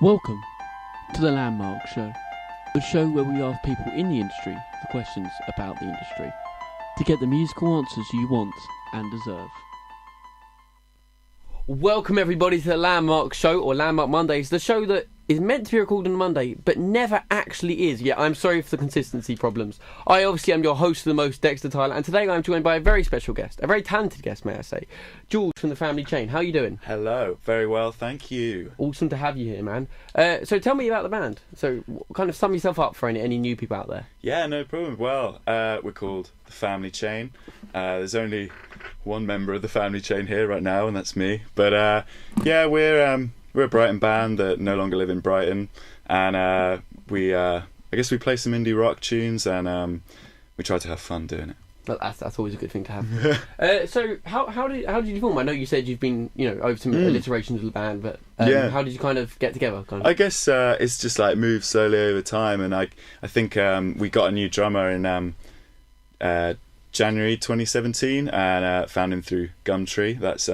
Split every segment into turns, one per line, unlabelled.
Welcome to the Landmark Show, a show where we ask people in the industry for questions about the industry to get the musical answers you want and deserve. Welcome everybody to the Landmark Show, or Landmark Mondays, the show that is meant to be recorded on Monday but never actually is. Yeah, I'm sorry for the consistency problems. I obviously am your host of the most, Dexter Tyler, and today I'm joined by a very special guest, a very talented guest, may I say, George from the Family Chain. How are you doing?
Hello, very well, thank you.
Awesome to have you here, man. So tell me about the band. So kind of sum yourself up for any new people out there.
Yeah, no problem. Well, we're called the Family Chain. There's only one member of the Family Chain here right now, and that's me. But yeah, we're a Brighton band that no longer live in Brighton, and I guess we play some indie rock tunes, and we try to have fun doing it.
Well, that's always a good thing to have. So how did you form? I know you said you've been over some alliterations of the band, but
yeah.
How did you kind of get together?
I guess it's just like moved slowly over time, and I think we got a new drummer in January 2017, and found him through Gumtree. That's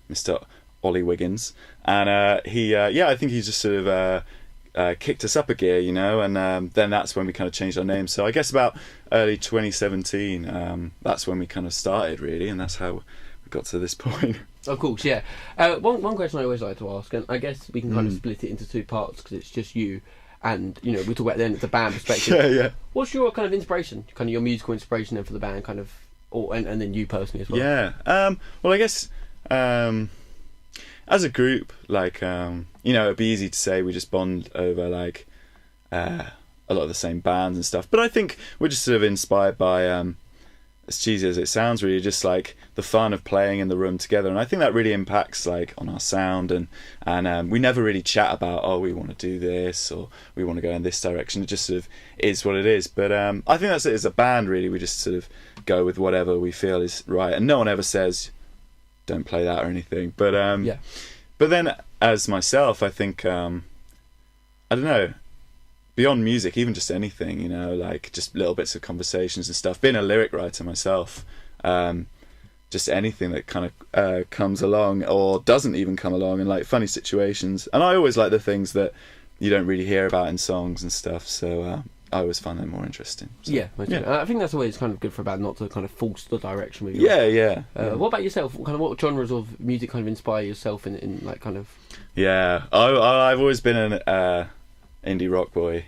Mr. Ollie Wiggins, and I think he just sort of kicked us up a gear, and then that's when we kind of changed our name. So I guess about early 2017, that's when we kind of started, really, and that's how we got to this point.
Of course, yeah. One question I always like to ask, and I guess we can kind of split it into two parts because it's just you, and we talk about then it's a band perspective.
Yeah.
What's your kind of inspiration, kind of your musical inspiration then for the band, kind of, and then you personally as well?
Yeah. Well, I guess as a group, like it'd be easy to say we just bond over like a lot of the same bands and stuff, but I think we're just sort of inspired by as cheesy as it sounds, really just like the fun of playing in the room together, and I think that really impacts like on our sound, and we never really chat about we want to do this or we want to go in this direction. It just sort of is what it is. But I think that's it as a band, really. We just sort of go with whatever we feel is right, and no one ever says don't play that or anything. But
yeah.
But then as myself, I think I don't know, beyond music, even just anything, like just little bits of conversations and stuff. Being a lyric writer myself, just anything that kind of comes along or doesn't even come along, and like funny situations. And I always like the things that you don't really hear about in songs and stuff. So I always find them more interesting. So,
yeah. I think that's always kind of good for a band not to kind of force the direction with you.
Yeah.
What about yourself? What genres of music kind of inspire yourself in like kind of?
Yeah, I've always been an indie rock boy,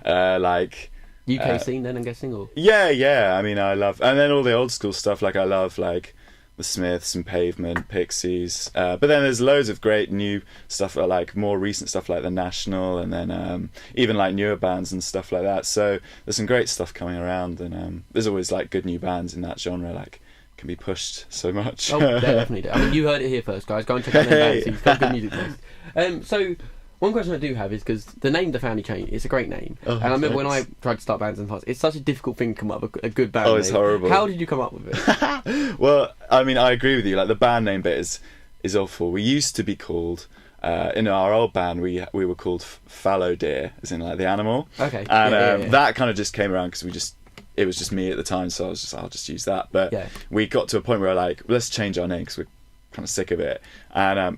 like
UK scene then, I'm guessing, or?
Yeah. I mean, I love, and then all the old school stuff. Like I love like the Smiths and Pavement, Pixies. But then there's loads of great new stuff, like more recent stuff like The National, and then even like newer bands and stuff like that. So there's some great stuff coming around, and there's always like good new bands in that genre. Like can be pushed so much.
Oh, definitely. I mean, you heard it here first, guys. Go and check out their bands. You've got good music taste. So one question I do have is because the name The Family Chain is a great name, and I remember when I tried to start bands in the past, it's such a difficult thing to come up with a good band name.
It's horrible.
How did you come up with it?
Well, I mean, I agree with you. Like the band name bit is awful. We used to be called in our old band we were called Fallow Deer, as in like the animal.
Okay.
And that kind of just came around because it was just me at the time, so I'll just use that. But we got to a point where like, let's change our name because we're kind of sick of it, and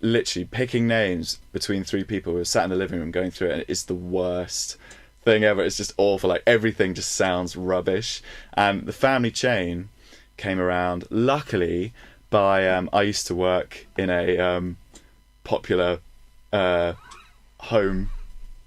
literally picking names between three people. We were sat in the living room going through it, and it's the worst thing ever. It's just awful. Like everything just sounds rubbish. And the Family Chain came around luckily by I used to work in a popular home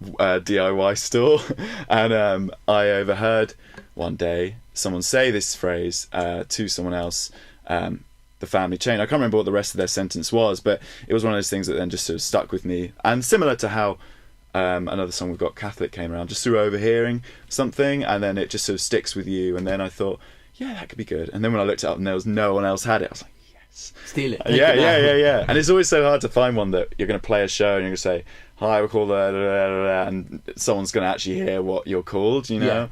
DIY store, and I overheard one day someone say this phrase to someone else, the Family Chain. I can't remember what the rest of their sentence was, but it was one of those things that then just sort of stuck with me. And similar to how another song we've got, Catholic, came around, just through overhearing something, and then it just sort of sticks with you. And then I thought, yeah, that could be good. And then when I looked it up and there was no one else had it, I was like, yes,
steal it.
Yeah. And it's always so hard to find one that you're going to play a show and you're going to say, hi, we're called and someone's going to actually hear what you're called, or know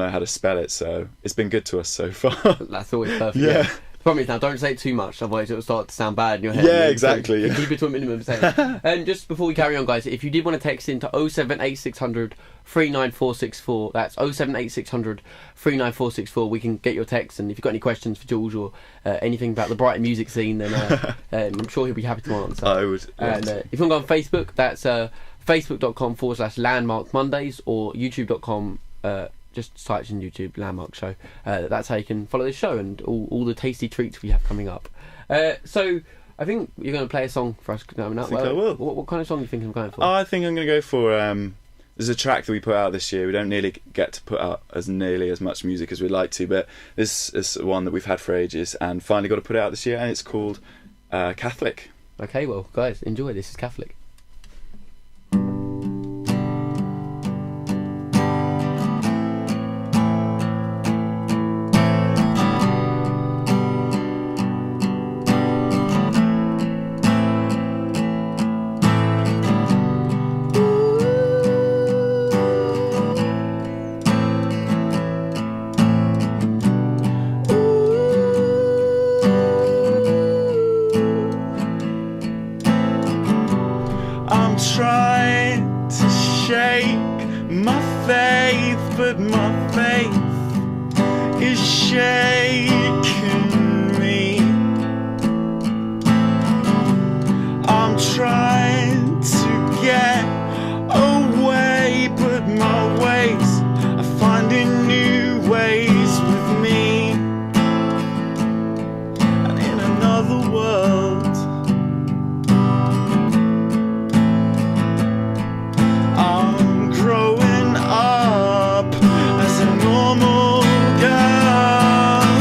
how to spell it. So it's been good to us so far.
That's always perfect. Yeah. Promise now, don't say it too much, otherwise it'll start to sound bad in your head.
Yeah, exactly.
So keep it to a minimum. And just before we carry on, guys, if you did want to text in to 07860 39464, that's 07860 39464, we can get your text, and if you've got any questions for Jules or anything about the Brighton music scene, then I'm sure he'll be happy to answer.
I would.
And if you want to go on Facebook, that's facebook.com/Landmark Mondays, or youtube.com, just search in YouTube Landmark Show. That's how you can follow this show and all the tasty treats we have coming up. So I think you're going to play a song for us coming up.
I think I will.
What kind of song do you think I'm going for?
I think I'm going to go for there's a track that we put out this year. We don't nearly get to put out nearly as much music as we'd like to, but this is one that we've had for ages and finally got to put it out this year, and it's called Catholic.
Okay, well guys, enjoy. This is Catholic.
Trying to shake my faith, but my faith is shaking me. I'm trying to get away, but my ways are finding new ways with me. And in another world, growing up as a normal girl.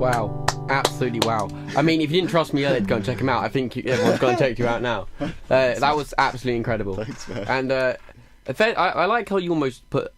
Wow, absolutely wow. I mean, if you didn't trust me earlier to go and check him out, I think everyone's going to check you out now. That was absolutely incredible.
Thanks, man.
And I like how you almost put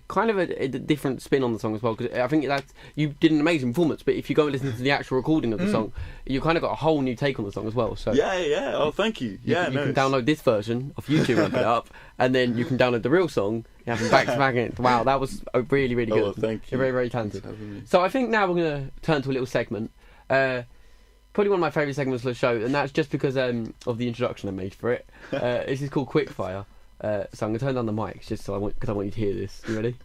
kind of a different spin on the song as well, because I think that you did an amazing performance, but if you go and listen to the actual recording of the song, you kind of got a whole new take on the song as well. So
Yeah. Oh, thank you.
you can download this version off YouTube and put it up, and then you can download the real song and have them back to back. And wow, that was really, really good.
Oh, thank you.
You're very, very talented. So I think now we're going to turn to a little segment. Probably one of my favourite segments of the show, and that's just because of the introduction I made for it. This is called Quickfire. So I'm going to turn down the mics just because I want you to hear this. You ready?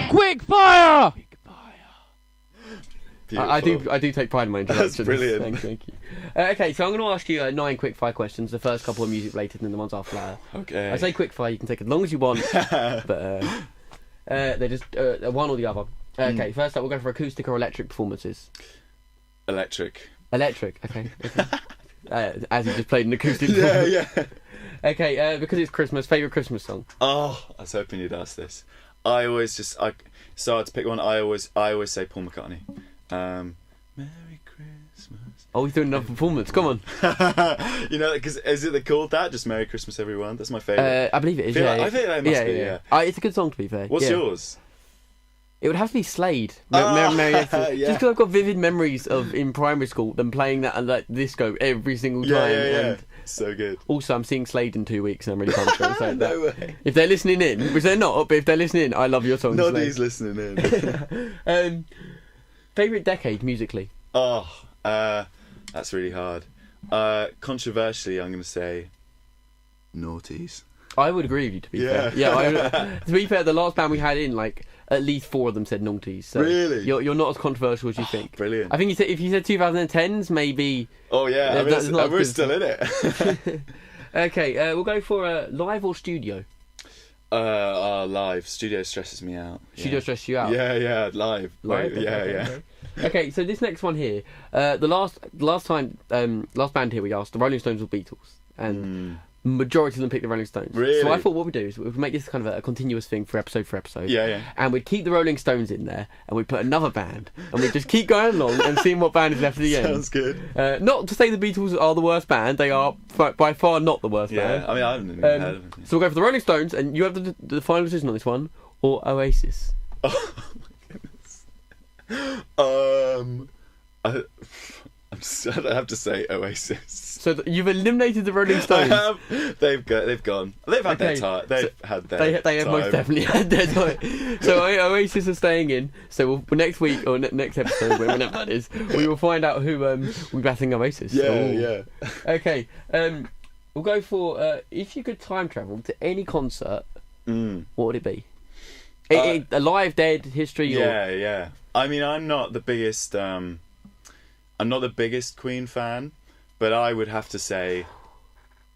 Quickfire! I do take pride in my introductions.
That's brilliant.
Thank you. Okay, so I'm going to ask you 9 quickfire questions. The first couple are music related, and then the ones after that.
Okay.
I say quickfire, you can take as long as you want, but they're just one or the other. Okay, first up, we'll go for acoustic or electric performances.
Electric.
Electric, okay. As you just played an acoustic
Yeah.
Okay, because it's Christmas, favourite Christmas song?
Oh, I was hoping you'd ask this. I it's hard to pick one. I always say Paul McCartney. Merry Christmas.
Oh, he's doing another performance. Come on.
You know, because is it called that? Just Merry Christmas, everyone. That's my favourite.
I believe it is.
I think that must be. Yeah.
It's a good song, to be fair.
What's yours?
It would have to be Slade. Merry Christmas.
Yeah.
Just because I've got vivid memories of in primary school them playing that and like disco every single time.
Yeah. So good.
Also, I'm seeing Slade in 2 weeks, and I'm really pumped. So
No way.
if they're listening in, which they're not, but if they're listening, I love your song.
Not
Slade.
these listening in.
Favourite decade musically?
Oh, that's really hard. Controversially, I'm going to say noughties.
I would agree with you, to be fair. Yeah, to be fair, the last band we had in, like, at least 4 of them said noughties. So
Really?
You're not as controversial as you think.
Brilliant.
I think if you said 2010s, maybe...
Oh, yeah. I
that's
mean,
not
we're
good.
still in it.
Okay, we'll go for live or studio?
Live. Studio stresses me out.
Studio stresses you out?
Yeah, live.
Live?
Yeah.
Okay. Okay, so this next one here, the last band here we asked, the Rolling Stones or Beatles, and majority of them picked the Rolling Stones.
Really?
So I thought what we'd do is we'd make this kind of a continuous thing for episode.
Yeah.
And we'd keep the Rolling Stones in there, and we'd put another band, and we'd just keep going along and seeing what band is left at the end.
Sounds good.
Not to say the Beatles are the worst band, they are by far not the worst band.
Yeah, I mean, I haven't even heard of them.
So we'll go for the Rolling Stones, and you have the final decision on this one, or Oasis.
Oh my goodness. I have to say Oasis.
So you've eliminated the Rolling Stones.
I have. They've gone. They've had their time. They've had their
They have most definitely had their time. So Oasis are staying in. So next week or next episode, whenever that is, we will find out who will be battling Oasis.
Yeah.
Okay. We'll go for if you could time travel to any concert, what would it be? Alive, dead, history.
Yeah. I mean, I'm not the biggest Queen fan, but I would have to say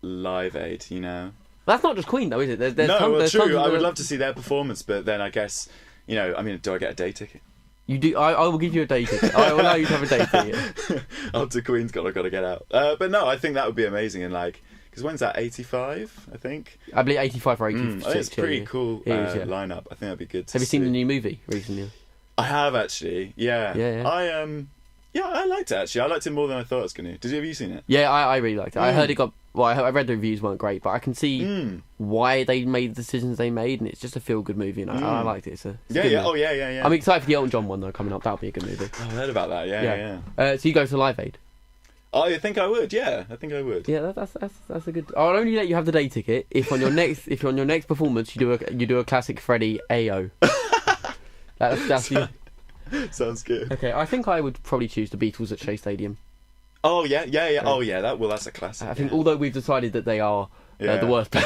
Live Aid, you know.
That's not just Queen though, is it? There's
true. I would love to see their performance, but then I guess, you know, I mean, do I get a day ticket?
You do. I will give you a day ticket. I will allow you to have a day ticket.
After Queen's gone, I've got to get out. But no, I think that would be amazing. And like, because when's that? 85, I think.
I believe 85 or 86.
I think it's a pretty cool lineup. I think that'd be good.
Have you seen the new movie recently?
I have actually. Yeah. I liked it actually. I liked it more than I thought it was going to. Have you seen it?
Yeah, I really liked it. I heard it got. Well, I read the reviews weren't great, but I can see why they made the decisions they made, and it's just a feel-good movie, and I liked it. It's a good movie.
Oh yeah.
I'm excited for the Elton John one though coming up. That'll be a good movie.
I've heard about that. Yeah.
So you go to Live Aid?
I think I would. Yeah, I think I would.
Yeah, that's a good. I'll only let you have the day ticket if on your next performance you do a classic Freddie AO. That's the.
Sounds good.
Okay, I think I would probably choose the Beatles at Shea Stadium.
Oh yeah. Oh yeah. That's a classic.
I think although we've decided that they are the worst band.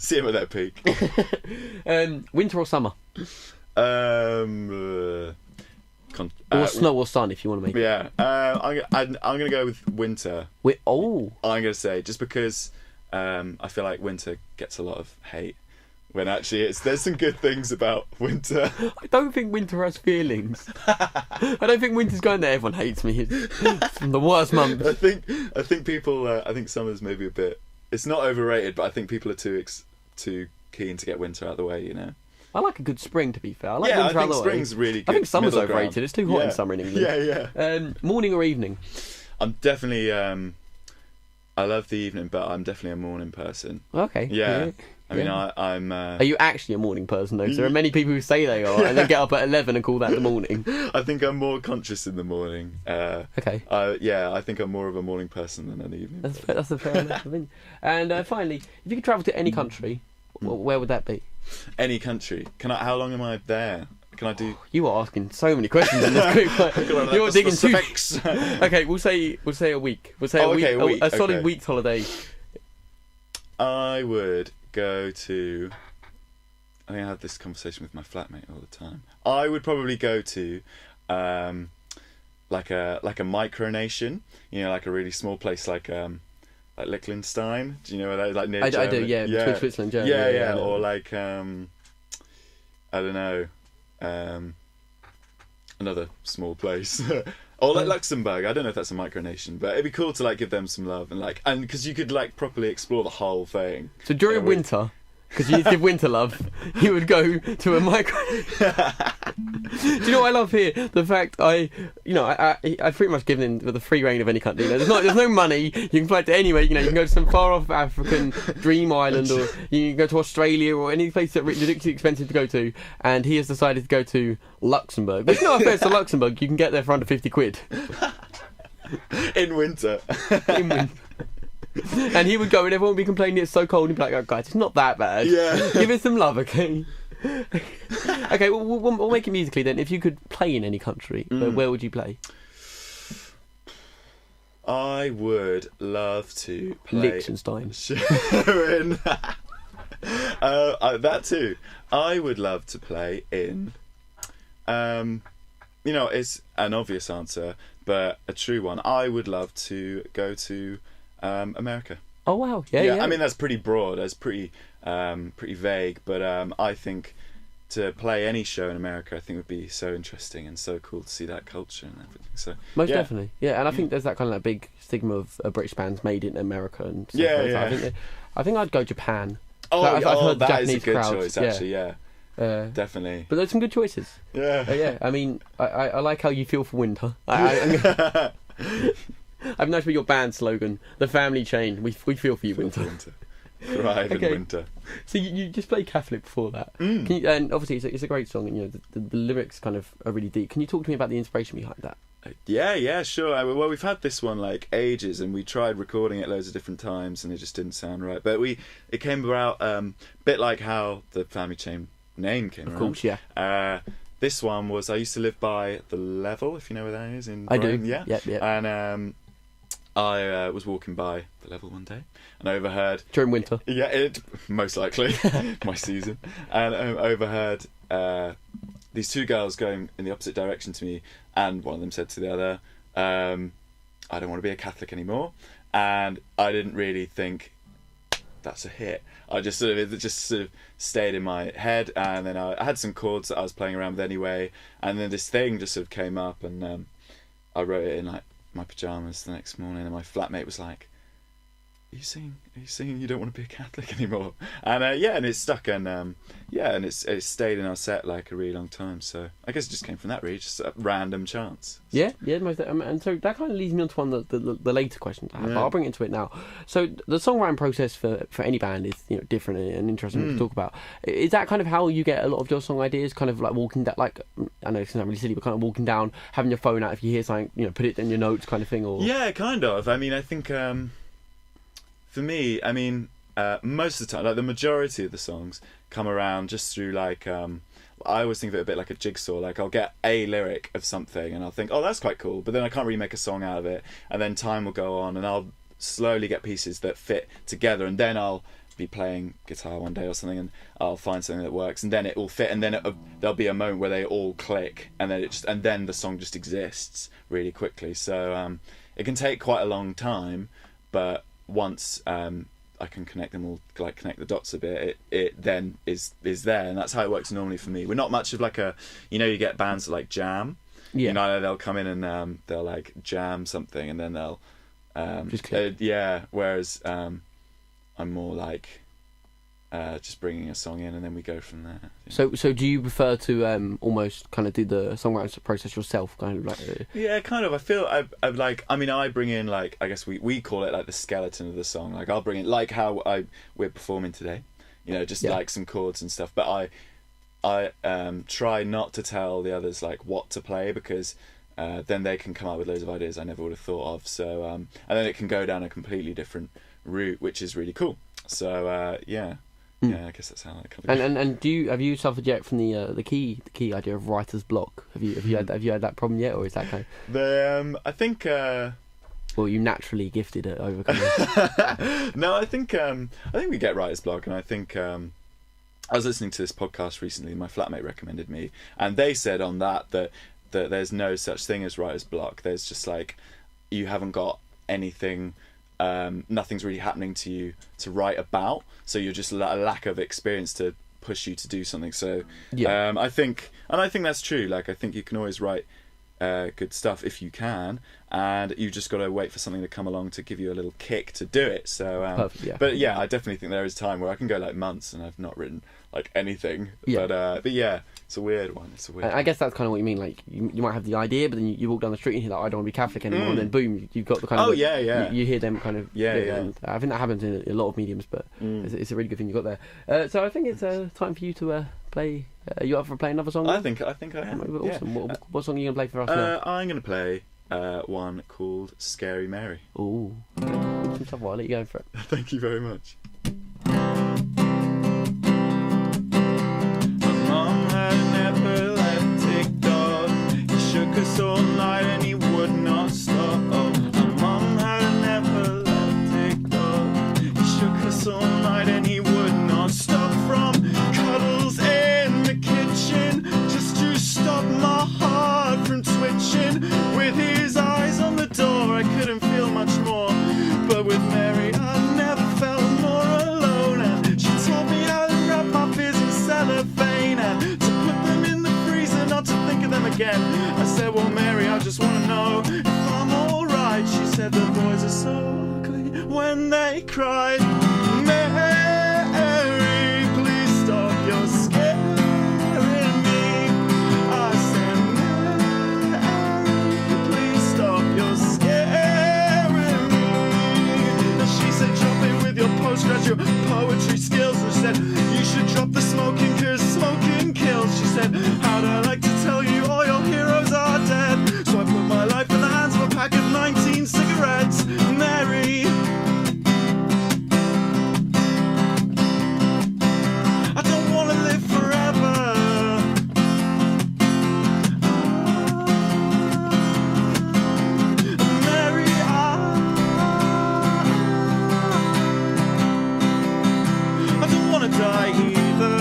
See them at their peak.
Winter or summer? Or snow or sun, if you want to make it.
Yeah. I'm gonna go with winter. I'm gonna say just because I feel like winter gets a lot of hate. When actually there's some good things about winter.
I don't think winter has feelings. I don't think winter's going there. Everyone hates me. It's the worst month.
I think people. I think summer's maybe a bit. It's not overrated, but I think people are too keen to get winter out of the way, you know.
I like a good spring, to be fair. I like
Yeah,
winter
I
out
think
of the way.
spring's really good.
I think summer's
middle ground.
overrated. It's too hot in summer in England.
Yeah.
Morning or evening?
I'm definitely. I love the evening, but I'm definitely a morning person.
Okay.
Yeah. I mean,
Yeah.
I'm.
Are you actually a morning person, though? 'Cause there are many people who say they are and then get up at 11 and call that the morning.
I think I'm more conscious in the morning.
Okay.
I think I'm more of a morning person than an evening.
That's a fair enough opinion. And finally, if you could travel to any country, where would that be?
Any country. Can I? How long am I there? Can I do?
You are asking so many questions in this group. You're digging too. Okay, we'll say a week. We'll say a week. A solid week's holiday.
I would go to. I think I have this conversation with my flatmate all the time. I would probably go to, like a micronation. You know, like a really small place, like Liechtenstein. Do you know where that is? Like near
I
Germany?
do, yeah. Between Switzerland and Germany.
Yeah. Or like I don't know. Another small place. Or like Luxembourg. I don't know if that's a micronation, but it'd be cool to like give them some love and because you could like properly explore the whole thing.
So during winter, because you need to give winter love, you would go to a micro. Do you know what I love here? The fact I pretty much given in with the free reign of any country. You know, there's no money. You can fly to anywhere. You know, you can go to some far off African dream island, or you can go to Australia, or any place that's ridiculously expensive to go to. And he has decided to go to Luxembourg. There's no offense to Luxembourg. You can get there for under 50 quid
in winter.
in winter. And he would go, and everyone would be complaining it's so cold. And he'd be like, "Oh, guys, it's not that bad.
Yeah.
Give it some love, okay." Okay, well, we'll make it musically then. If you could play in any country, where would you play?
I would love to play
Liechtenstein.
That too. I would love to play in. It's an obvious answer, but a true one. I would love to go to America.
Oh wow! Yeah.
I mean, that's pretty broad. That's pretty vague. But I think to play any show in America, I think would be so interesting and so cool to see that culture and everything. So
most definitely, yeah. And I think there's that kind of like big stigma of British bands made in America and stuff like that. I think I'd go Japan. I've heard
that
Japanese
is a good
crowds.
choice, actually. Yeah. Definitely.
But there's some good choices.
Yeah.
I mean, I like how you feel for winter. I've noticed with your band slogan, the family chain. We feel for you, winter.
Thrive in winter.
So you just played Catholic before that. Can you, and obviously it's a great song, and you know the lyrics kind of are really deep. Can you talk to me about the inspiration behind that?
Yeah, sure. Well, we've had this one like ages, and we tried recording it loads of different times, and it just didn't sound right. But it came about a bit like how the family chain name came around.
Of course, yeah.
This one was I used to live by the Level, if you know where that is in
I
Brighton.
do.
Yeah.
And
I was walking by the Level one day and overheard
during winter.
Yeah, it most likely my season, and overheard these two girls going in the opposite direction to me, and one of them said to the other, "I don't want to be a Catholic anymore," and I didn't really think that's a hit. It just sort of stayed in my head, and then I had some chords that I was playing around with anyway, and then this thing just sort of came up, and I wrote it in like my pajamas the next morning, and my flatmate was like, Are you saying you don't want to be a Catholic anymore? And and it stuck, and and it stayed in our set like a really long time. So I guess it just came from that, really, just a random chance.
Yeah, and so that kind of leads me on to one of the later questions I have. But I'll bring it into it now. So the songwriting process for any band is different and interesting to talk about. Is that kind of how you get a lot of your song ideas? Kind of like walking down, like I know it's not really silly, but kind of walking down, having your phone out if you hear something, put it in your notes, kind of thing, or
kind of. I mean, I think. For me, I mean, most of the time, like the majority of the songs come around just through like, I always think of it a bit like a jigsaw. Like I'll get a lyric of something and I'll think, oh, that's quite cool. But then I can't really make a song out of it. And then time will go on and I'll slowly get pieces that fit together. And then I'll be playing guitar one day or something and I'll find something that works. And then it will fit. And then there'll be a moment where they all click. And then the song just exists really quickly. So it can take quite a long time, but once I can connect them all, like connect the dots a bit, it then is there, and that's how it works normally for me. We're not much of like a, you get bands that like jam, they'll come in and they'll like jam something and then they'll just click. Whereas I'm more like just bringing a song in, and then we go from there.
So do you prefer to almost kind of do the songwriting process yourself, kind of like?
Yeah, kind of. I feel I like. I mean, I bring in, like, I guess we call it like the skeleton of the song. Like, I'll bring in, like how we're performing today, just like some chords and stuff. But I try not to tell the others like what to play, because then they can come up with loads of ideas I never would have thought of. So and then it can go down a completely different route, which is really cool. So yeah, I guess that's how I kind of.
And have you suffered yet from the key idea of writer's block? Have you had that problem yet, or is that kind
of? I think.
Well, you naturally gifted at overcoming.
No, I think we get writer's block, and I think I was listening to this podcast recently. My flatmate recommended me, and they said on that there's no such thing as writer's block. There's just like, you haven't got anything. Nothing's really happening to you to write about, so you're just a lack of experience to push you to do something. So I think that's true. Like, I think you can always write good stuff if you can, and you just got to wait for something to come along to give you a little kick to do it. So
perfect, yeah.
But yeah, I definitely think there is time where I can go like months and I've not written like anything. But yeah, it's a weird one.
I guess that's kind of what you mean. Like, you might have the idea, but then you walk down the street and you're like, I don't want to be Catholic anymore, and then boom, you've got the kind of you hear them kind of and I think that happens in a lot of mediums, but it's a really good thing you got there. So I think it's time for you to play. Are you up for playing another song?
I think I am.
Awesome.
Yeah.
What song are you gonna play for us now?
I'm gonna play one called Scary Mary.
Ooh, I'll let you go for it.
Thank you very much. Us all night and he would not stop. My mum had an epileptic dog. He shook us all night and he would not stop, from cuddles in the kitchen just to stop my heart from twitching. With his eyes on the door I couldn't feel much more, but with Mary I never felt more alone. And she taught me how to wrap my fears in cellophane and to put them in the freezer, not to think of them again. I said, well, Mary, I just want to know if I'm alright. She said, the boys are so ugly when they cried. Mary, please stop your scaring me. I said, Mary, please stop your scaring me. And she said, drop it with your postgraduate poetry skills. And she said, you should drop the smoking, cause smoking kills. She said, how'd I like to tell you all your heroes are dead? So I put my life in the hands of a pack of 19 cigarettes. Mary, I don't want to live forever. Mary, I don't want to die either.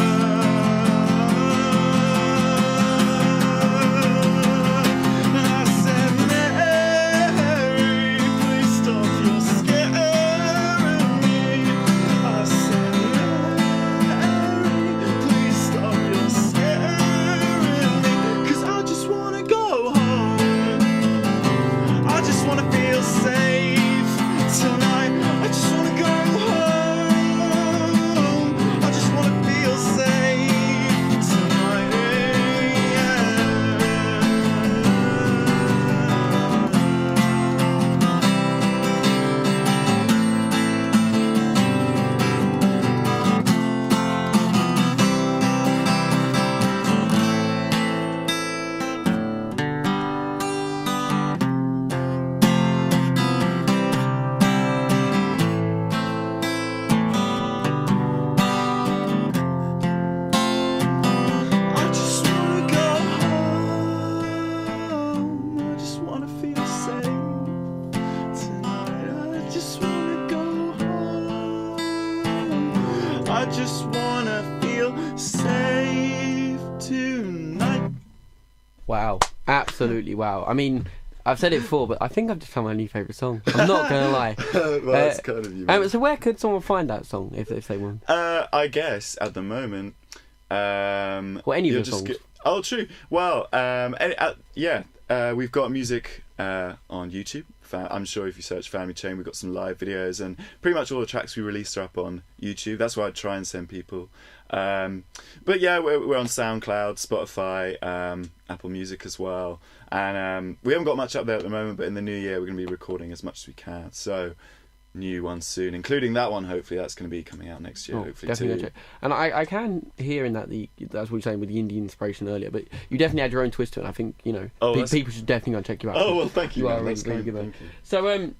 I just wanna feel safe tonight.
Wow, absolutely wow. I mean, I've said it before, but I think I've just found my new favourite song. I'm not going to lie.
Well, that's kind of you.
So where could someone find that song if they want?
I guess at the moment.
Well, any of your songs.
Oh, true. Well, we've got music on YouTube I'm sure if you search Family Chain, we've got some live videos, and pretty much all the tracks we released are up on YouTube. That's why I try and send people. But yeah, we're on SoundCloud, Spotify, Apple Music as well, and we haven't got much up there at the moment, but in the new year we're going to be recording as much as we can. So new ones soon, including that one. Hopefully that's going to be coming out next year. Hopefully
definitely
too.
And I can hear in that that's what you're saying with the indie inspiration earlier, but you definitely had your own twist to it, and I think people should definitely go and check you out.
Oh well, thank you.
You are a really good man. So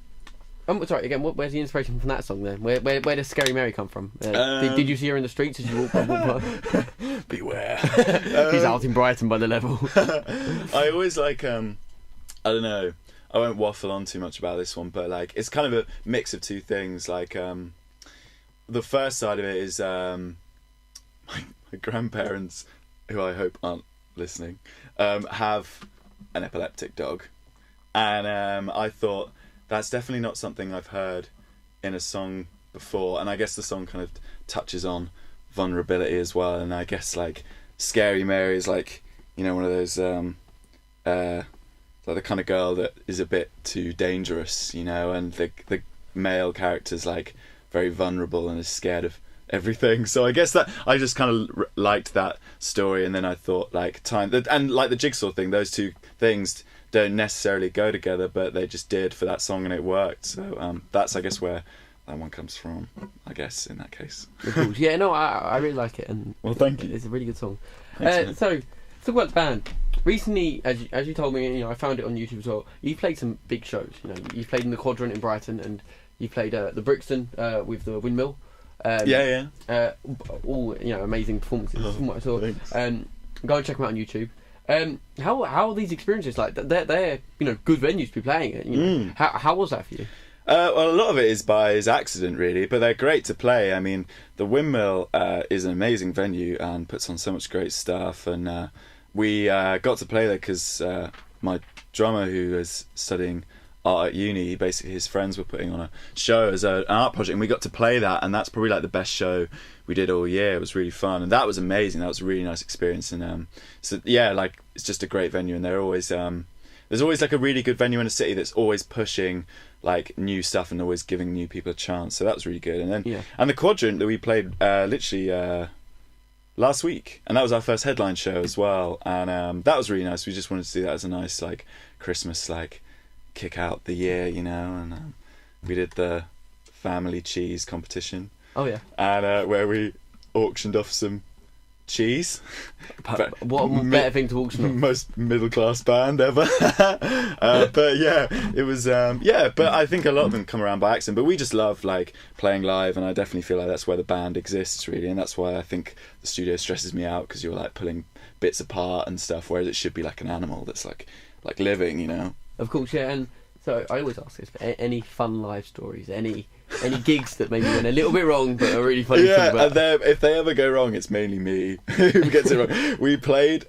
sorry again, where's the inspiration from that song then? Where does Scary Mary come from? Did you see her in the streets as you walked by?
Beware.
He's out in Brighton by the level.
I always like I don't know, I won't waffle on too much about this one, but like it's kind of a mix of two things. Like the first side of it is my grandparents, who I hope aren't listening, have an epileptic dog, and I thought that's definitely not something I've heard in a song before, and I guess the song kind of touches on vulnerability as well, and I guess like Scary Mary is like, you know, one of those like the kind of girl that is a bit too dangerous, you know, and the male character's like very vulnerable and is scared of everything. So I guess that I just kind of liked that story, and then I thought like and like the Jigsaw thing, those two things don't necessarily go together, but they just did for that song and it worked. So that's I guess where that one comes from, I guess, in that case.
Yeah, no, I really like it, and
well, thank you.
It's a really good song.
Thanks,
so talk about the band. Recently, as you told me, you know, I found it on YouTube as well. You've played some big shows. You know, you've played in the Quadrant in Brighton, and you played the Brixton with the Windmill. All amazing performances from what I saw. Go and check them out on YouTube. How are these experiences like? They're good venues to be playing at. You know? How was that for you?
Well, a lot of it is by accident, really, but they're great to play. I mean, the Windmill is an amazing venue and puts on so much great stuff, and we got to play there because my drummer, who is studying art at uni, basically his friends were putting on a show as an art project, and we got to play that, and that's probably like the best show we did all year. It was really fun, and that was amazing. That was a really nice experience, and so yeah, like it's just a great venue, and they're always there's always like a really good venue in a city that's always pushing like new stuff and always giving new people a chance. So that was really good. And then and the Quadrant that we played literally last week, and that was our first headline show as well, and that was really nice. We just wanted to do that as a nice like Christmas like kick out the year, you know, and we did the family cheese competition.
Oh yeah.
And where we auctioned off some cheese.
What a better thing to auction off.
Most middle class band ever. But yeah, it was but I think a lot of them come around by accident, but we just love like playing live, and I definitely feel like that's where the band exists really, and that's why I think the studio stresses me out, because you're like pulling bits apart and stuff, whereas it should be like an animal that's like living, you know.
Of course, yeah. And so I always ask this, but any fun live stories, any gigs that maybe went a little bit wrong but are really funny to talk about?
And if they ever go wrong, it's mainly me who gets it wrong. We played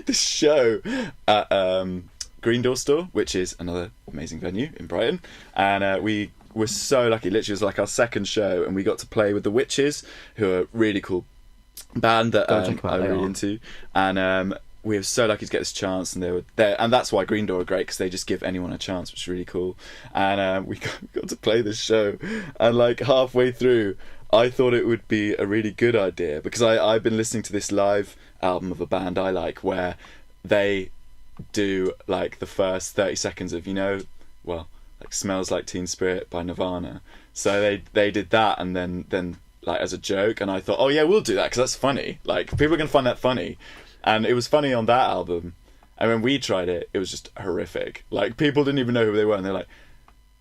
this show at Green Door Store, which is another amazing venue in Brighton, and we were so lucky. Literally, it was like our second show, and we got to play with the Witches, who are a really cool band that I'm really into, and we were so lucky to get this chance, and they were there, and that's why Green Door are great, because they just give anyone a chance, which is really cool. And we got to play this show, and like halfway through I thought it would be a really good idea, because I've been listening to this live album of a band I like, where they do like the first 30 seconds of, like Smells Like Teen Spirit by Nirvana. So they did that, and then like as a joke, and I thought, oh yeah, we'll do that because that's funny. Like people are gonna find that funny. And it was funny on that album, and when we tried it, it was just horrific. Like people didn't even know who they were, and they're like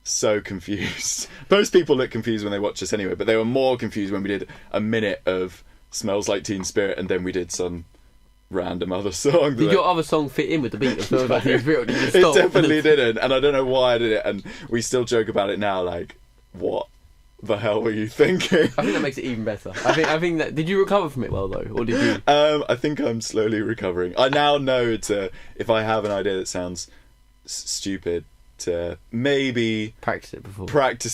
so confused. Most people look confused when they watch us anyway, but they were more confused when we did a minute of Smells Like Teen Spirit, and then we did some random other song.
Did your other song fit in with the beat of Smells Like Teen Spirit?
It definitely didn't, and I don't know why I did it, and we still joke about it now, like, what the hell were you thinking?
I think that makes it even better. I think that, did you recover from it well though, or did you?
I think I'm slowly recovering. I now know if I have an idea that sounds stupid, to maybe
practice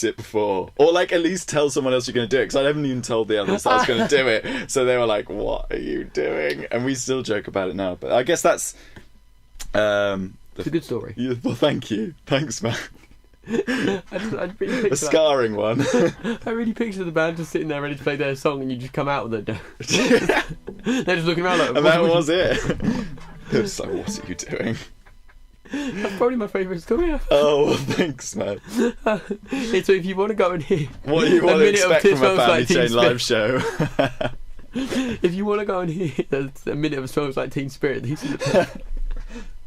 it before,
or like at least tell someone else you're going to do it, because I haven't even told the others that I was going to do it, so they were like, what are you doing? And we still joke about it now, but I guess that's
It's a good story.
Yeah, well, thank you. Thanks, man.
I'd really picture
A scarring one.
I really picture the band just sitting there ready to play their song, and you just come out with it. They're just looking around like.
And that was it. They're just like, what are you doing?
That's probably my favourite story ever.
Oh, well, thanks, man.
So if you want to go and hear
What do you want to expect from a Family Chain live show?
If you want to go and hear a minute of Smells Like Teen Spirit, these are the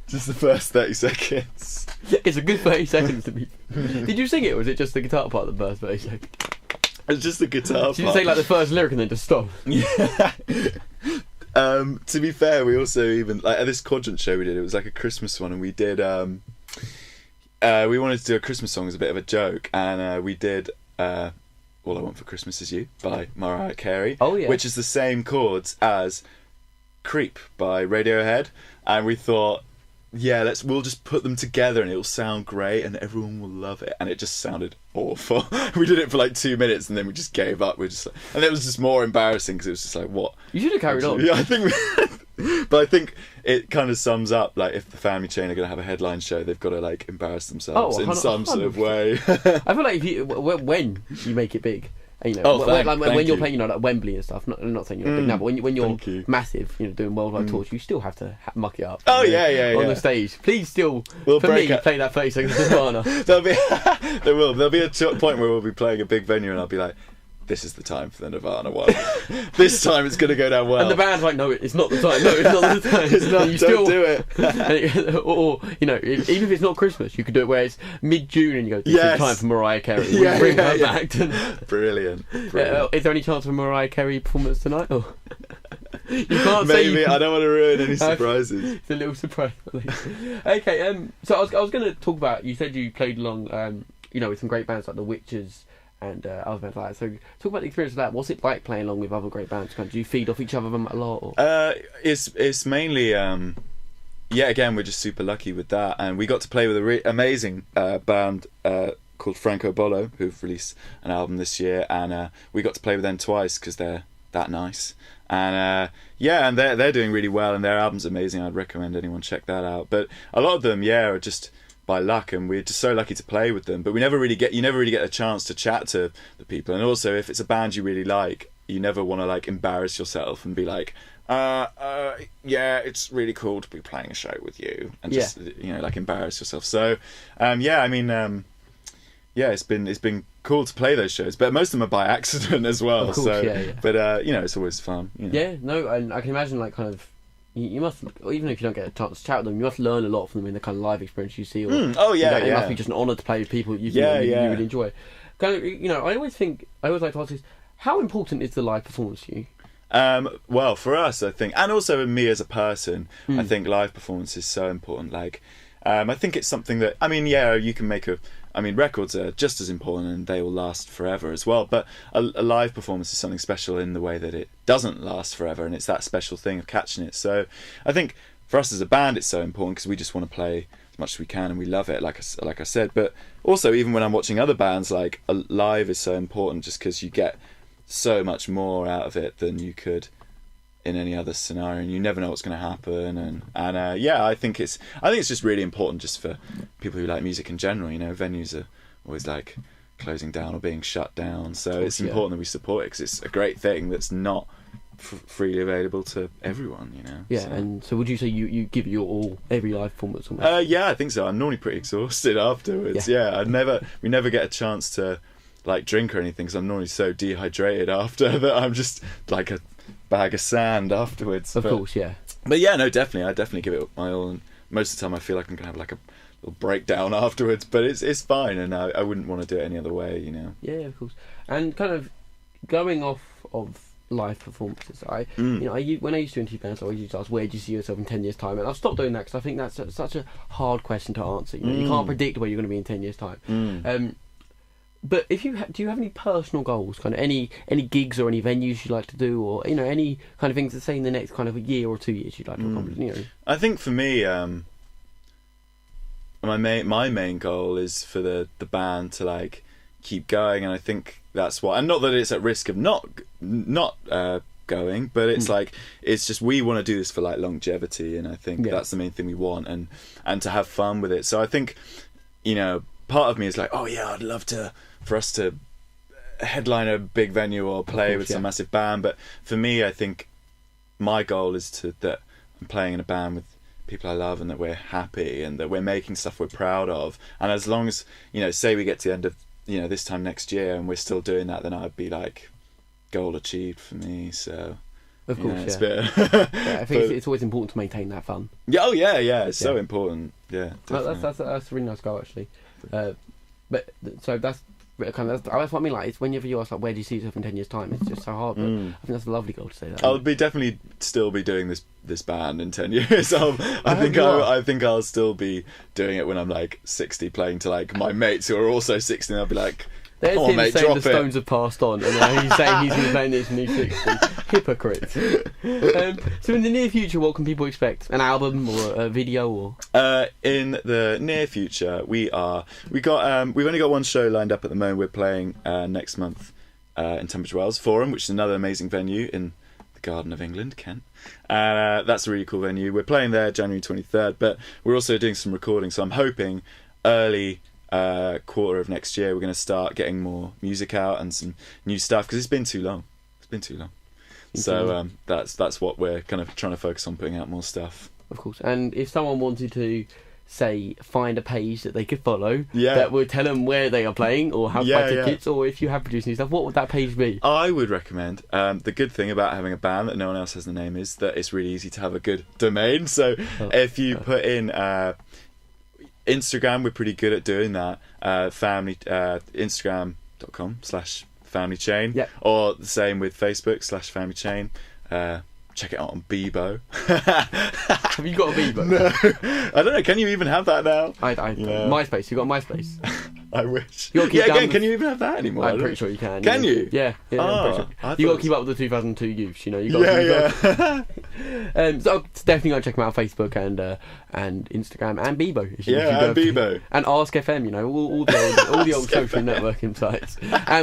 Just the first 30 seconds.
It's a good 30 seconds to be. Did you sing it, or was it just the guitar part that burst 30 seconds?
It's just the guitar part.
Did you say like the first lyric and then just stop?
Yeah. To be fair, we also even like at this Quadrant show we did. It was like a Christmas one, and we did. We wanted to do a Christmas song as a bit of a joke, and we did "All I Want for Christmas Is You" by Mariah Carey.
Oh yeah.
Which is the same chords as "Creep" by Radiohead, and we thought, yeah, we'll just put them together and it'll sound great and everyone will love it. And it just sounded awful. We did it for like 2 minutes and then we just gave up. We just like, and it was just more embarrassing because it was just like, what?
You should have carried on.
Yeah, I think. But I think it kind of sums up like if the Family Chain are going to have a headline show, they've got to like embarrass themselves in some sort of way.
I feel like when you make it big. You know, when you're playing, you know, like Wembley and stuff. I'm not saying you're big now, but when you're massill, you know, doing worldwide tours, you still have to muck it up.
Oh yeah,
on the stage. Please, still for me, play that 30 seconds of Nirvana.
There'll be a point where we'll be playing a big venue, and I'll be like, this is the time for the Nirvana one. This time it's going to go down well.
And the band's like, no, it's not the time. No, it's not the time.
It's not. You don't do it.
or you know, even if it's not Christmas, you could do it where it's mid-June and you go, this is time for Mariah Carey. Bring her back.
Brilliant.
Is there any chance of a Mariah Carey performance tonight? Or you can't
Maybe.
say.
I don't want to ruin any surprises.
It's a little surprise. Okay. So I was going to talk about. You said you played along, you know, with some great bands like the Witches and other bands like that. So talk about the experience of that. What's it like playing along with other great bands? Do you feed off each other a lot? Or?
It's mainly again, we're just super lucky with that, and we got to play with a amazing band called Franco Bolo, who've released an album this year, and we got to play with them twice because they're that nice, and and they're doing really well, and their album's amazing. I'd recommend anyone check that out. But a lot of them are just by luck, and we're just so lucky to play with them. But you never really get a chance to chat to the people, and also if it's a band you really like, you never want to like embarrass yourself and be like, it's really cool to be playing a show with you, and just like embarrass yourself. So it's been cool to play those shows, but most of them are by accident as well.
Of course,
But it's always fun. You know?
Yeah, no, and I can imagine like kind of. You must, even if you don't get a chance to chat with them, you must learn a lot from them in the kind of live experience you see. Or,
It
must be just an honour to play with people you really enjoy. Kind of, I always like to ask this: how important is the live performance to you?
Well, for us, I think, and also me as a person, I think live performance is so important. Like, I think it's something that, you can make records are just as important and they will last forever as well. But a live performance is something special in the way that it doesn't last forever, and it's that special thing of catching it. So I think for us as a band, it's so important because we just want to play as much as we can and we love it, like I said. But also, even when I'm watching other bands, like live is so important just because you get so much more out of it than you could in any other scenario, and you never know what's going to happen. And I think it's just really important just for people who like music in general. You know, venues are always like closing down or being shut down, so it's important that we support it because it's a great thing that's not freely available to everyone. You know.
Yeah, and so would you say you give your all every live performance?
I think so. I'm normally pretty exhausted afterwards. Yeah, we never get a chance to like drink or anything because I'm normally so dehydrated after that I'm just like a bag of sand afterwards.
Of course, yeah.
But yeah, no, definitely, I definitely give it my all, and most of the time I feel like I'm gonna have like a little breakdown afterwards. But it's fine, and I wouldn't want to do it any other way, you know.
Yeah, of course. And kind of going off of live performances, when I used to interview bands, I always used to ask, where do you see yourself in 10 years' time? And I've stopped doing that because I think that's such a hard question to answer. You know, you can't predict where you're going to be in 10 years' time. But if do you have any personal goals, kind of any gigs or any venues you'd like to do, or any kind of things to say in the next kind of a year or 2 years you'd like to accomplish?
I think for me, my main goal is for the band to like keep going, and I think that's why. And not that it's at risk of not going, but it's like, it's just, we want to do this for like longevity, and I think that's the main thing we want, and to have fun with it. So I think, you know, part of me is like, oh yeah, I'd love for us to headline a big venue or play with some massive band, but for me, I think my goal is that I'm playing in a band with people I love, and that we're happy, and that we're making stuff we're proud of. And as long as, you know, say we get to the end of, you know, this time next year and we're still doing that, then I'd be like, goal achieved for me. So
of course,
it's a bit
I think it's always important to maintain that fun.
Yeah, it's so important. Yeah,
that's a really nice goal, actually. But so that's what I mean. Like, it's whenever you ask, like, where do you see yourself in 10 years' time? It's just so hard. But I think that's a lovely goal to say that.
I'll definitely still be doing this band in 10 years. I think I'll still be doing it when I'm like 60, playing to like my mates who are also 60, and I'll be like,
there's
come on,
him
mate,
saying
drop
the Stones have passed on, and now he's saying he's going to play this new 60. Hypocrite. So in the near future, what can people expect? An album or a video? Or
in the near future, we've only got one show lined up at the moment. We're playing next month in Tunbridge Wells Forum, which is another amazing venue in the Garden of England, Kent. That's a really cool venue. We're playing there January 23rd, but we're also doing some recording, so I'm hoping early quarter of next year we're going to start getting more music out and some new stuff, because it's been too long. So that's what we're kind of trying to focus on, putting out more stuff.
Of course. And if someone wanted to, say, find a page that they could follow that would tell them where they are playing or how to buy tickets, or if you have produced new stuff, what would that page be? I
would recommend, the good thing about having a band that no one else has the name is that it's really easy to have a good domain. So if you put in Instagram, we're pretty good at doing that. Instagram.com/family chain, or the same with Facebook /family chain. Check it out on Bebo.
Have you got a Bebo?
No, I don't know. Can you even have that now?
MySpace. You got MySpace?
I wish.
Again,
can you even have that anymore?
I'm pretty sure you can.
Can you?
Yeah. I'm pretty sure. You got to keep up with the 2002 youths. You know. You got so definitely go check them out on Facebook and Instagram and Bebo.
And Bebo
and Ask FM. You know, all the old social networking sites.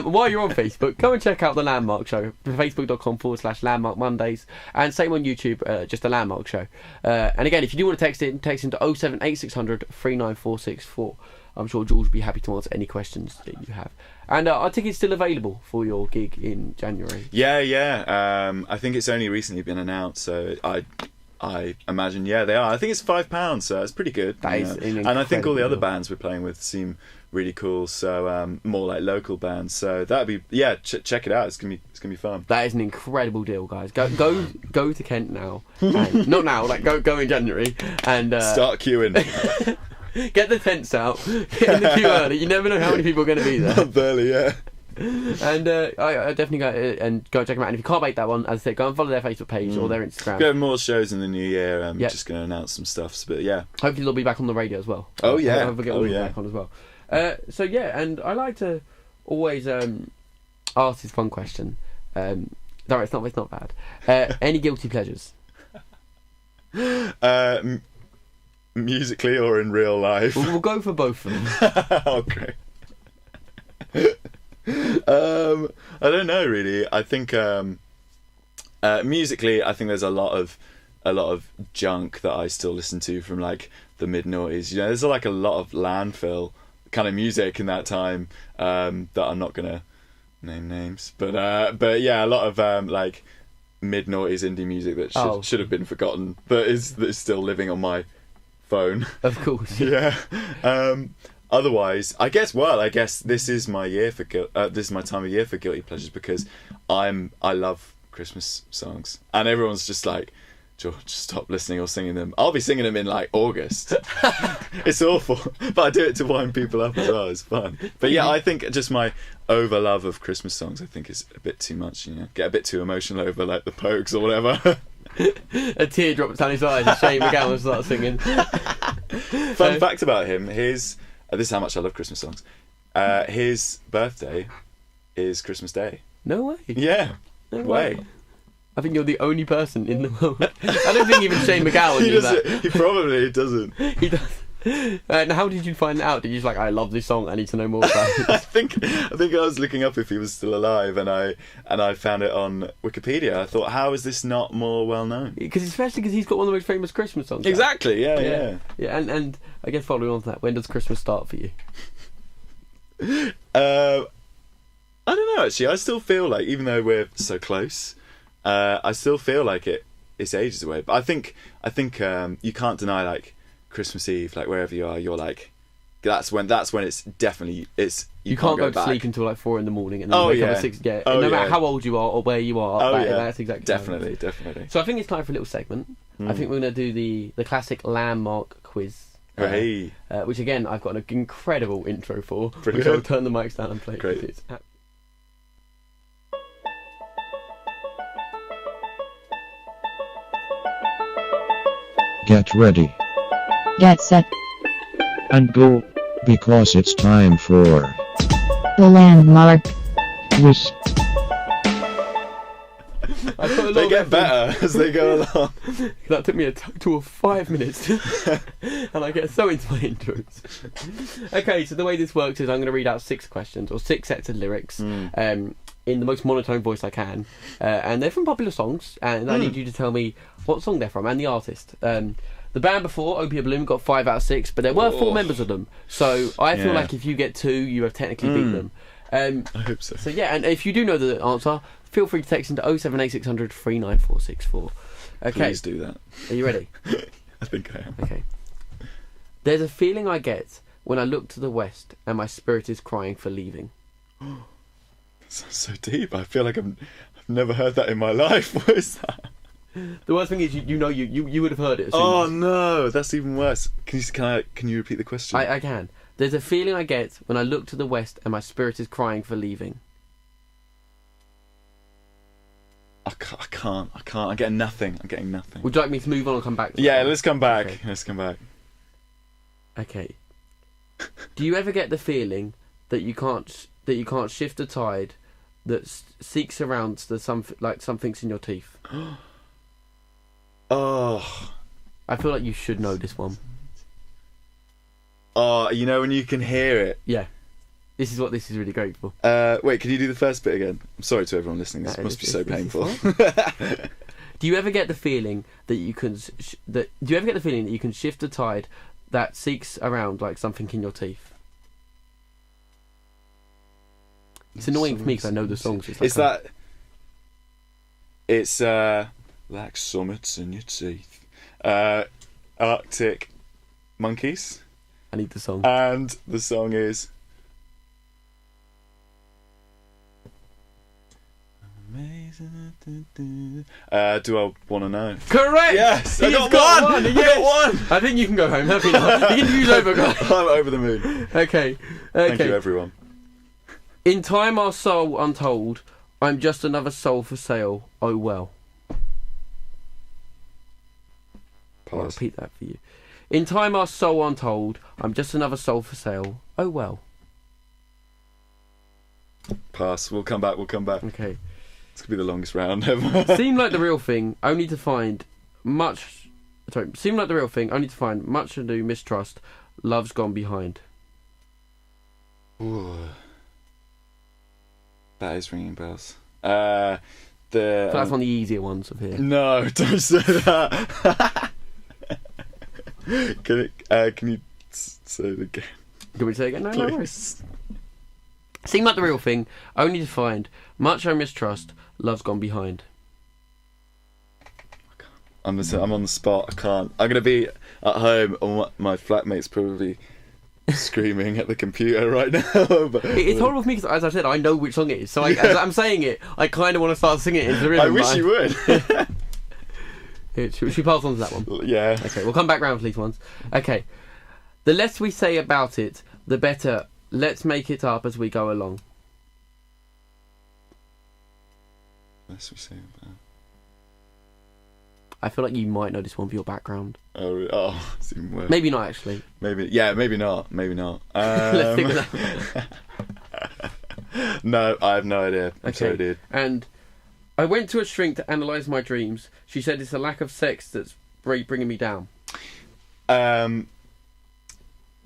While you're on Facebook, go and check out the Landmark Show. Facebook.com/Landmark Mondays, and same on YouTube. Just the Landmark Show. And again, if you do want to text into 078 39464. I'm sure George will be happy to answer any questions that you have. And are tickets still available for your gig in January?
Yeah. I think it's only recently been announced, so I imagine they are. I think it's £5, so it's pretty good.
That is
and I think all the other bands we're playing with seem really cool. So more like local bands. So that'd be check it out. It's gonna be fun.
That is an incredible deal, guys. Go to Kent now. And, not now. Like go in January and
start queuing.
Get the tents out. Get in the queue early. You never know how many people are going to be there.
Not early, yeah.
And I definitely go check them out. And if you can't make that one, as I said, go and follow their Facebook page or their Instagram.
Go have more shows in the new year. I'm just going to announce some stuff. But
hopefully they'll be back on the radio as well.
Oh yeah.
Hopefully get all back on as well. And I like to always ask this fun question. No, it's not bad. Any guilty pleasures?
Musically or in real life?
We'll go for both of them.
Okay. I don't know really. I think musically, I think there's a lot of junk that I still listen to from like the mid-noughties. You know, there's like a lot of landfill kind of music in that time that I'm not gonna name names, but yeah, a lot of like mid-noughties indie music that should have been forgotten, but is still living on my phone.
Of course.
Yeah. Otherwise, I guess this is my year for this is my time of year for guilty pleasures, because I love Christmas songs, and everyone's just like, George, stop listening or singing them. I'll be singing them in like August. It's awful, but I do it to wind people up as well. It's fun. But yeah, I think just my over love of Christmas songs, I think, is a bit too much. You know, get a bit too emotional over like the Pogues or whatever.
A tear drops down his eyes and Shane McGowan starts singing.
Fun fact about him: this is how much I love Christmas songs. His birthday is Christmas Day.
No way.
Yeah.
No way. I think you're the only person in the world. I don't think even Shane McGowan knew that.
He probably doesn't.
He does. And how did you find out? Did you just like, I love this song, I need to know more about it?
I think I was looking up if he was still alive, and I found it on Wikipedia. I thought, how is this not more well known?
Especially because he's got one of the most famous Christmas songs.
Exactly. Yeah.
And I guess following on to that, when does Christmas start for you?
I don't know. Actually, I still feel like, even though we're so close, I still feel like it's ages away. But I think you can't deny, like, Christmas Eve, like wherever you are, you're like, that's when it's definitely you can't
go
go
to sleep until like 4 a.m. and then wake up at 6. Yeah, no matter how old you are or where you are. That's exactly
definitely.
So I think it's time for a little segment. I think we're going to do the classic landmark quiz. Which again I've got an incredible intro for. Which I'll turn the mics down and play.
Great.
Get ready.
Get set.
And go. Because it's time for
The landmark
quiz.
They get better as they go along.
That took me a total of 5 minutes. And I get so into my intros. Okay, so the way this works is I'm going to read out 6 questions or 6 sets of lyrics in the most monotone voice I can. And they're from popular songs. And I need you to tell me what song they're from and the artist. The band before, Opium Bloom, got 5 out of 6, but there were 4 members of them. So I feel like if you get 2, you have technically beat them.
I hope so.
So yeah, and if you do know the answer, feel free to text into 078 39464. Okay.
Please do that.
Are you ready?
I think I am.
Okay. There's a feeling I get when I look to the west and my spirit is crying for leaving.
Sounds so deep. I feel like I've never heard that in my life. What is that?
The worst thing is you would have heard it as soon
Oh
as...
no, that's even worse. Can you repeat the question?
I can. There's a feeling I get when I look to the west and my spirit is crying for leaving.
I can't. I'm getting nothing.
Would you like me to move on or come back to
Yeah,
that?
let's come back.
Okay.
Let's come back.
Okay. Do you ever get the feeling that you can't shift the tide that seeks around something's in your teeth?
Oh.
I feel like you should know this one.
Oh, you know when you can hear it.
Yeah. This is what this is really great for.
Wait, can you do the first bit again? I'm sorry to everyone listening. This must be so painful.
Do you ever get the feeling that you can shift the tide that seeks around like something in your teeth? It's annoying for me because I know the songs.
It's like summits in your teeth. Arctic Monkeys.
I need the song.
And the song is Do I Want to Know?
Correct!
Yes!
He's
I got one!
Yes.
I got one!
I think you can go home. Happy now. The interview's over, guys.
I'm over the moon.
Okay.
Thank you, everyone.
In time our soul untold, I'm just another soul for sale, oh well. I'll repeat that for you. In time our soul untold, I'm just another soul for sale, oh well.
Pass. We'll come back.
Okay.
It's going to be the longest round ever.
Seem like the real thing, only to find much... Sorry, seem like the real thing, only to find much ado mistrust, love's gone behind.
Ooh. That is ringing bells.
That's one of the easier ones of here.
No, don't say that. Can you say it again?
Can we say it again? No,
Please.
no worries. Seem like the real thing, only to find much I mistrust, love's gone behind.
I'm on the spot. I can't. I'm going to be at home, and my flatmate's probably screaming at the computer right now. But
It's horrible for me because, as I said, I know which song it is. So as I'm saying it, I kind of want to start singing it into the rhythm.
I wish you would.
Should we pass on to that one?
Yeah.
Okay, we'll come back round for these ones. Okay. The less we say about it, the better. Let's make it up as we go along.
Less we say about.
I feel like you might know this one for your background.
Oh, it's even worse.
Maybe not, actually.
Maybe not.
Let's stick with that.
No, I have no idea. I'm
Okay.
sorry, dude.
And I went to a shrink to analyse my dreams. She said it's a lack of sex that's bringing me down.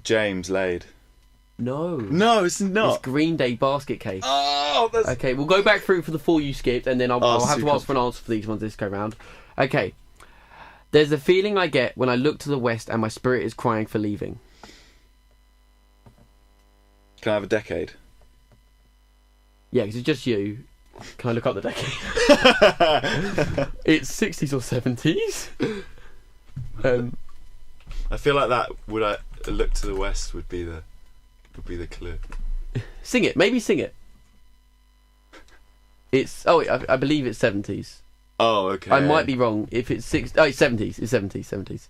James Laid.
No.
No, it's not.
It's Green Day Basket Case.
Oh, that's...
Okay, we'll go back through for the 4 you skipped, and then I'll have to ask for an answer for these ones this go round. Okay. There's a feeling I get when I look to the west and my spirit is crying for leaving.
Can I have a decade?
Yeah, because it's just you. Can I look up the decade? It's 60s or 70s.
I feel like that would I look to the west would be the clue.
Sing it. Maybe sing it. It's... Oh, I believe it's 70s.
Oh, okay.
I might be wrong. If it's 60s... Oh, it's 70s. It's 70s.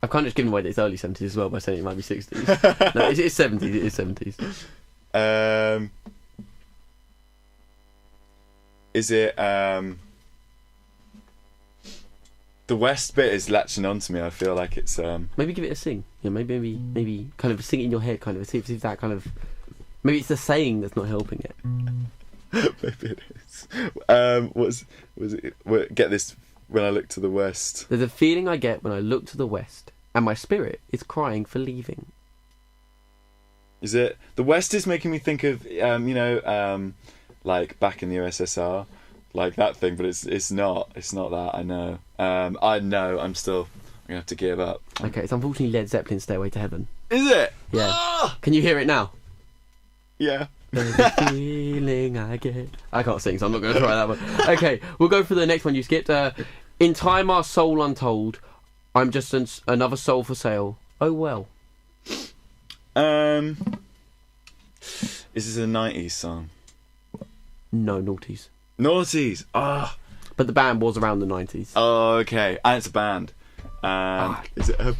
I've kind of just given away that it's early 70s as well by saying it might be 60s. No, it's 70s. It is 70s.
Is it... The west bit is latching onto me. I feel like it's...
Maybe give it a sing. Yeah, maybe kind of sing it in your head, kind of. See if that kind of... Maybe it's the saying that's not helping it.
Maybe it is. Was it? Get this. When I look to the west,
There's a feeling I get when I look to the west, and my spirit is crying for leaving.
is it the west? Is making me think of like back in the USSR, like that thing. But it's not. It's not that. I know. I'm gonna have to give up.
Okay, it's unfortunately Led Zeppelin's Stairway to Heaven.
Is it?
Yeah.
Ah!
Can you hear it now?
Yeah.
There's a feeling I get. I can't sing, so I'm not going to try that one. Okay, we'll go for the next one you skipped. In time, our soul untold. I'm just another soul for sale. Oh well.
Is this a 90s song?
No, noughties.
Naughties. Ah.
But the band was around the 90s.
Oh, okay. And it's a band. Is it a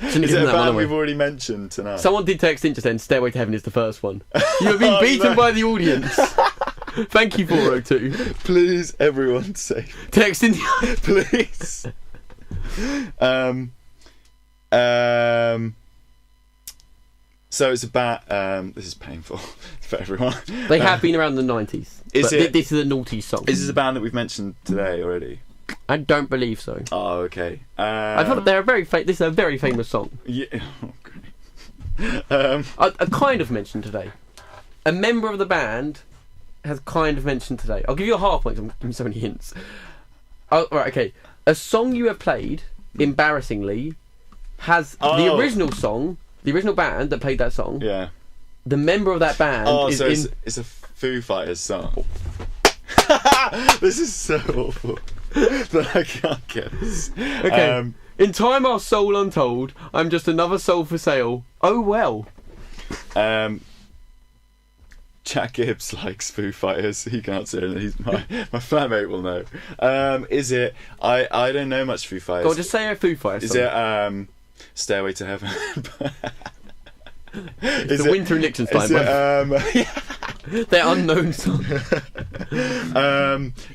Shouldn't have
Is
given
it a
that one
band
away.
we've already mentioned tonight?
Someone did text in just then, Stairway to Heaven is the first one. You have been beaten by the audience. Thank you, 402.
Please, everyone, say.
Text in.
Please. So it's about. This is painful for everyone.
They have been around the 90s.
Is it-
This is a naughty song.
Is this a band that we've mentioned today already?
I don't believe so.
Oh, okay.
I thought they're this is a very famous song.
Yeah. Oh, great.
I kind of mentioned today. A member of the band has kind of mentioned today. I'll give you a half point. I'm giving you so many hints. Oh, right, okay. A song you have played, embarrassingly, has the original song, the original band that played that song.
Yeah.
The member of that band is
so
in.
it's a Foo Fighters song. This is so awful that I can't get this.
Okay. In time, our soul untold. I'm just another soul for sale. Oh well.
Jack Gibbs likes Foo Fighters. He can answer it. He's my flatmate will know. Is it? I don't know much Foo Fighters.
Go on, just say a Foo Fighters
Is
song.
it Stairway to Heaven?
It's the Winter in Liechtenstein. They're unknown songs.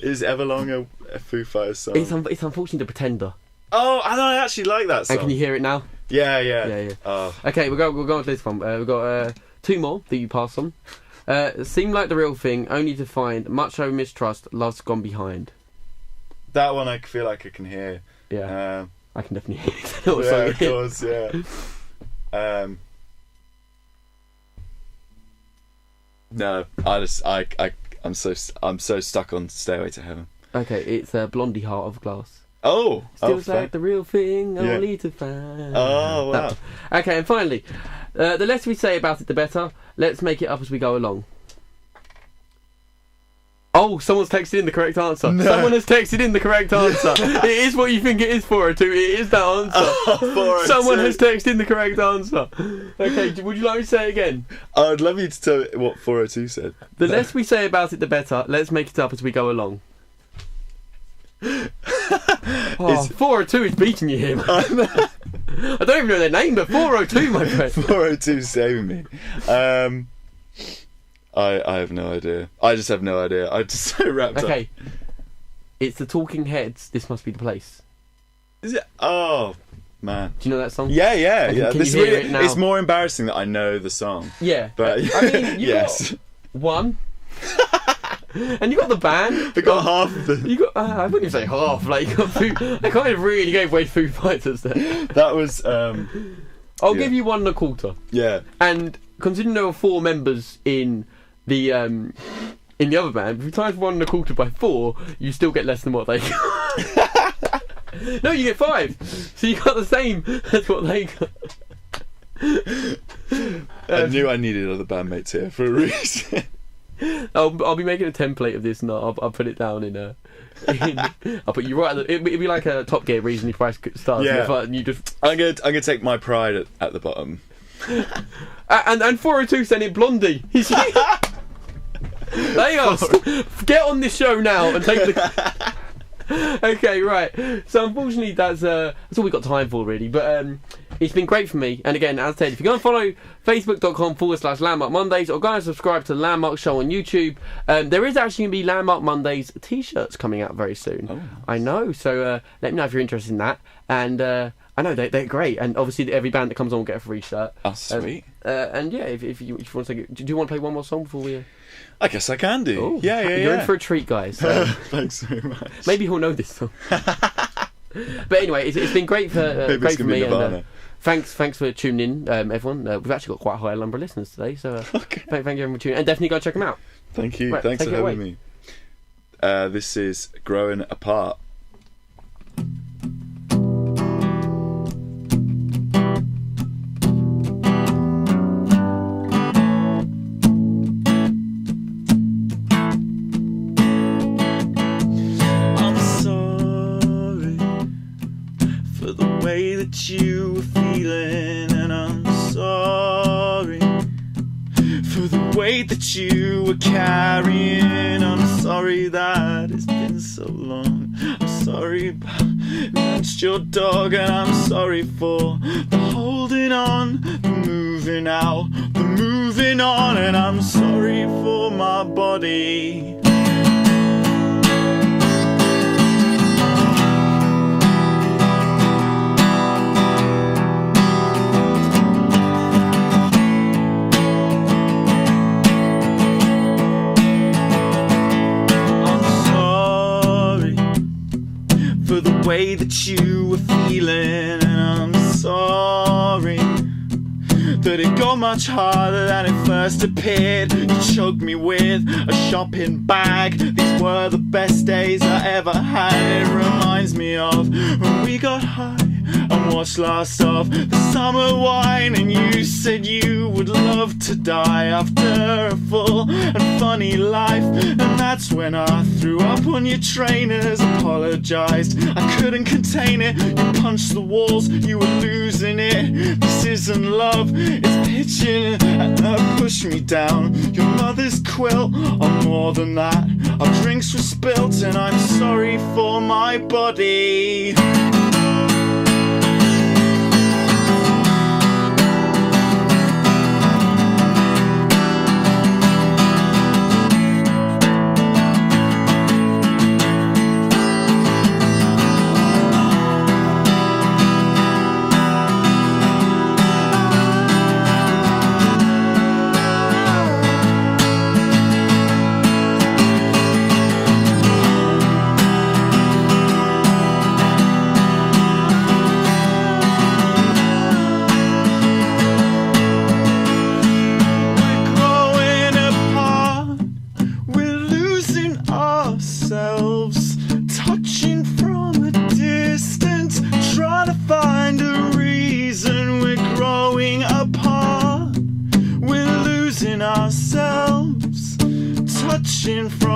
Is Everlong a Foo Fighters song?
It's unfortunately The Pretender.
Oh, and I actually like that song.
And can you hear it now?
Yeah.
Oh. Okay, we'll go on to this one. We've got two more that you pass on. Seem like the real thing, only to find much over mistrust, love's gone behind.
That one I feel like I can hear.
Yeah, I can definitely hear it.
Yeah, of course, yeah. No, I'm so stuck on Stairway to Heaven.
Okay, it's Blondie Heart of Glass.
Oh,
Still like the real thing,
Yeah.
only to find.
Oh, wow.
Okay, and finally, the less we say about it, the better. Let's make it up as we go along. Oh, someone's texted in the correct answer.
No.
Someone has texted in the correct answer. It is what you think it is, 402. It is that answer.
Oh, 402.
Someone has texted in the correct answer. Okay, would you like me to say it again?
I'd love you to tell me what 402 said.
The less we say about it, the better. Let's make it up as we go along. 402 is beating you here, man. I don't even know their name, but 402, my friend.
402 is saving me. I have no idea. I just have no idea. I'm just so wrapped up.
Okay. It's the Talking Heads, This Must Be the Place.
Is it? Oh, man.
Do you know that song?
Yeah.
Can you
This
hear
really,
it now?
it's more embarrassing that I know the song.
Yeah.
But
I mean, you
yes.
got one. And you got the band.
I got half of the...
You got, I wouldn't even say half. Like, you got I kind of really gave away Foo Fighters there.
That was...
I'll give you 1.25.
Yeah.
And considering there were 4 members in the other band, if you times 1.25 by 4, you still get less than what they got. No, you get 5. So you got the same as what they got.
I knew I needed other bandmates here for a reason.
I'll be making a template of this, and I'll put it down in a. I'll put you right at the. It'd be like a Top Gear reasonably priced stars.
Yeah.
And you just.
I'm gonna take my pride at the bottom.
And 402 sent in Blondie. They are. Get on this show now and take the. Okay, right. So unfortunately, that's all we got time for, really. But it's been great for me. And again, as I said, if you go and follow facebook.com/Landmark Mondays, or go and subscribe to the Landmark Show on YouTube, there is actually going to be Landmark Mondays t-shirts coming out very soon.
Oh, nice.
I know. So let me know if you're interested in that. And I know they're great. And obviously, every band that comes on will get a free shirt.
Oh, sweet.
And yeah, if you want to take it, do you want to play one more song before we?
I guess I can do.
Ooh,
Yeah.
You're in for a treat, guys.
Thanks very much.
Maybe he'll know this song. But anyway, it's been great for
Maybe
great
it's
for
gonna be
me. And,
Nirvana.
thanks for tuning in, everyone. We've actually got quite a high number of listeners today, so
Okay.
thank you everyone for tuning in. And definitely go check them out.
Thank you.
Right,
Thanks
take
for
it away.
having me. This is Growing Apart. I'm sorry for the way that you were feeling, and I'm sorry for the weight that you were carrying. I'm sorry that it's been so long. I'm sorry about your dog, and I'm sorry for the holding on, the moving out, the moving on, and I'm sorry for my body. For the way that you were feeling, and I'm sorry that it got much harder than it first appeared. You choked me with a shopping bag. These were the best days I ever had. It reminds me of when we got high and watched last of the summer wine, and you said you would love to die after a full and funny life. And that's when I threw up on your trainers, apologized, I couldn't contain it. You punched the walls, you were losing it. This isn't love, it's pitching and pushed me down. Your mother's quilt, I'm more than that. Our drinks were spilt, and I'm sorry for my body. Touching from a distance, trying to find a reason. We're growing apart, we're losing ourselves. Touching from